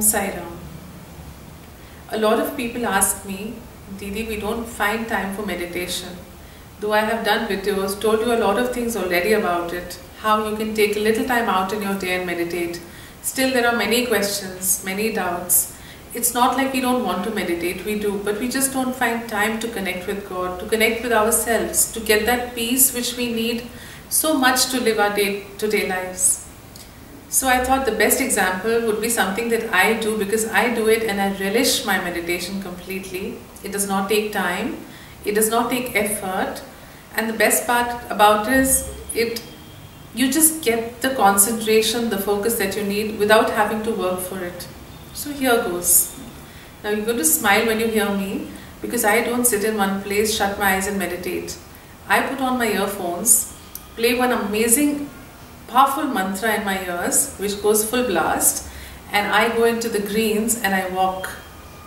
Sai Ram. A lot of people ask me, Didi, we don't find time for meditation. Though I have done videos, told you a lot of things already about it, how you can take a little time out in your day and meditate. Still there are many questions, many doubts. It's not like we don't want to meditate, we do, but we just don't find time to connect with God, to connect with ourselves, to get that peace which we need so much to live our day-to-day lives. So I thought the best example would be something that I do, because I do it and I relish my meditation completely. It does not take time, it does not take effort, and the best part about it is you just get the concentration, the focus that you need without having to work for it. So here goes. Now you're going to smile when you hear me, because I don't sit in one place, shut my eyes and meditate. I put on my earphones, play one amazing powerful mantra in my ears which goes full blast, and I go into the greens and I walk.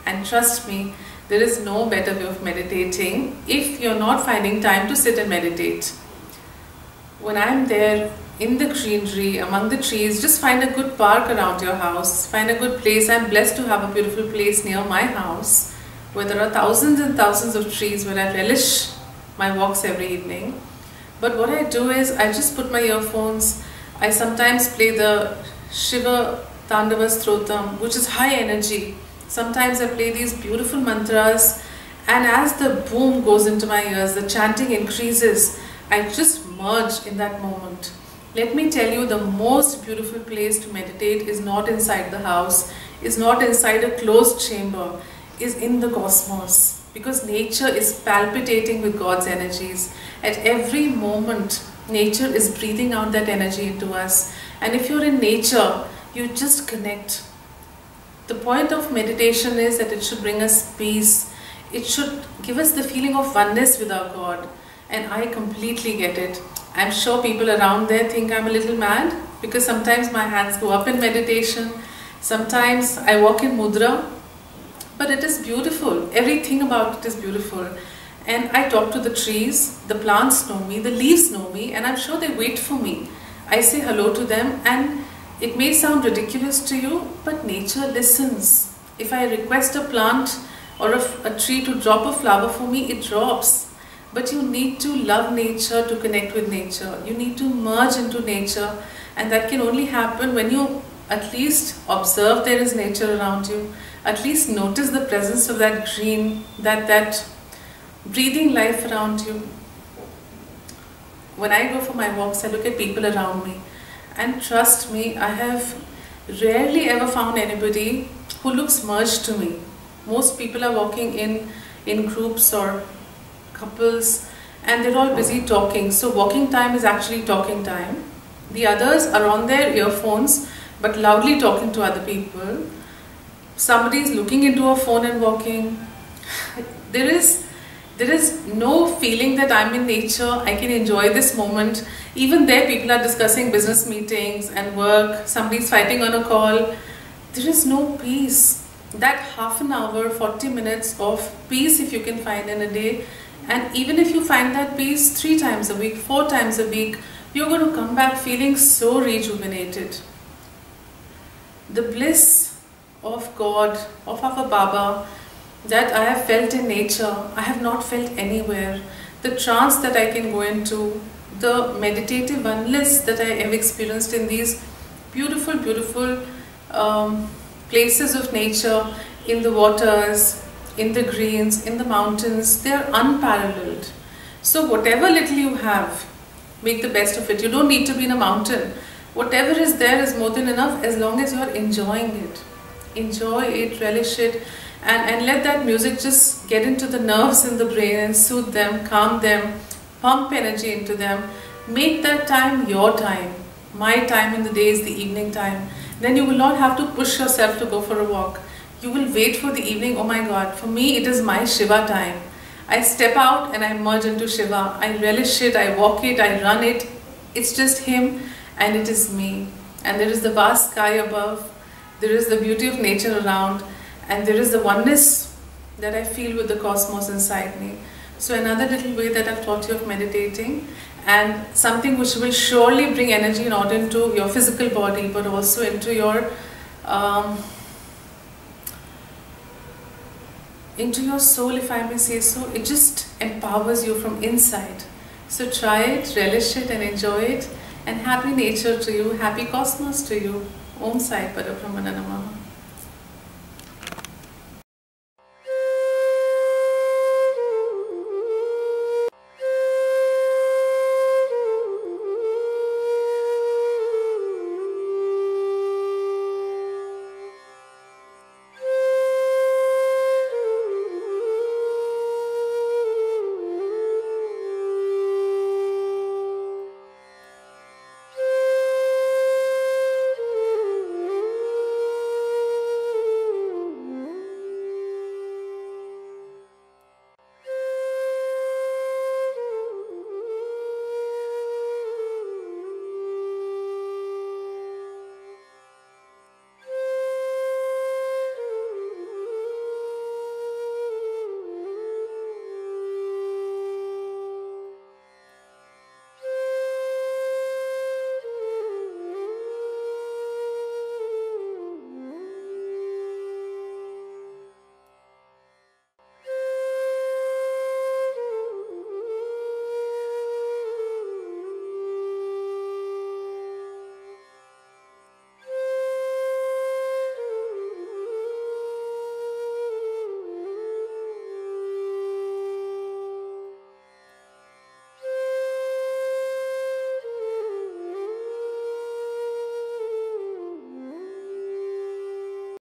And trust me, there is no better way of meditating if you're not finding time to sit and meditate. When I'm there in the greenery, among the trees, just find a good park around your house, find a good place. I'm blessed to have a beautiful place near my house where there are thousands and thousands of trees, where I relish my walks every evening. But what I do is I just put my earphones. I sometimes play the Shiva Tandava Strotam, which is high energy. Sometimes I play these beautiful mantras, and as the boom goes into my ears, the chanting increases, I just merge in that moment. Let me tell you, the most beautiful place to meditate is not inside the house, is not inside a closed chamber, is in the cosmos, because nature is palpitating with God's energies. At every moment, nature is breathing out that energy into us. And if you're in nature, you just connect. The point of meditation is that it should bring us peace. It should give us the feeling of oneness with our God. And I completely get it. I'm sure people around there think I'm a little mad, because sometimes my hands go up in meditation. Sometimes I walk in mudra. But it is beautiful. Everything about it is beautiful. And I talk to the trees, the plants know me, the leaves know me, and I'm sure they wait for me. I say hello to them, and it may sound ridiculous to you, but nature listens. If I request a plant or a tree to drop a flower for me, it drops. But you need to love nature to connect with nature. You need to merge into nature, and that can only happen when you at least observe there is nature around you. At least notice the presence of that green, that breathing life around you. When I go for my walks, I look at people around me, and trust me, I have rarely ever found anybody who looks merged to me. Most people are walking in groups or couples, and they're all busy talking. So walking time is actually talking time. The others are on their earphones but loudly talking to other people. Somebody is looking into a phone and walking. There is no feeling that I'm in nature, I can enjoy this moment. Even there, people are discussing business meetings and work, somebody's fighting on a call. There is no peace. That half an hour, 40 minutes of peace, if you can find in a day, and even if you find that peace 3 times a week, 4 times a week, you're going to come back feeling so rejuvenated. The bliss of God, of our Baba, that I have felt in nature, I have not felt anywhere. The trance that I can go into, the meditative oneness that I have experienced in these beautiful, beautiful places of nature, in the waters, in the greens, in the mountains, they are unparalleled. So whatever little you have, make the best of it. You don't need to be in a mountain. Whatever is there is more than enough, as long as you are enjoying it. Enjoy it, relish it, and let that music just get into the nerves in the brain and soothe them, calm them, pump energy into them. Make that time your time. My time in the day is the evening time. Then you will not have to push yourself to go for a walk. You will wait for the evening. Oh my God, for me it is my Shiva time. I step out and I merge into Shiva. I relish it, I walk it, I run it. It's just him and it is me. And there is the vast sky above. There is the beauty of nature around. And there is the oneness that I feel with the cosmos inside me. So another little way that I've taught you of meditating, and something which will surely bring energy not into your physical body but also into your into your soul, if I may say so. It just empowers you from inside. So try it, relish it and enjoy it. And happy nature to you, happy cosmos to you. Om Sai Parabrahmana Namaha.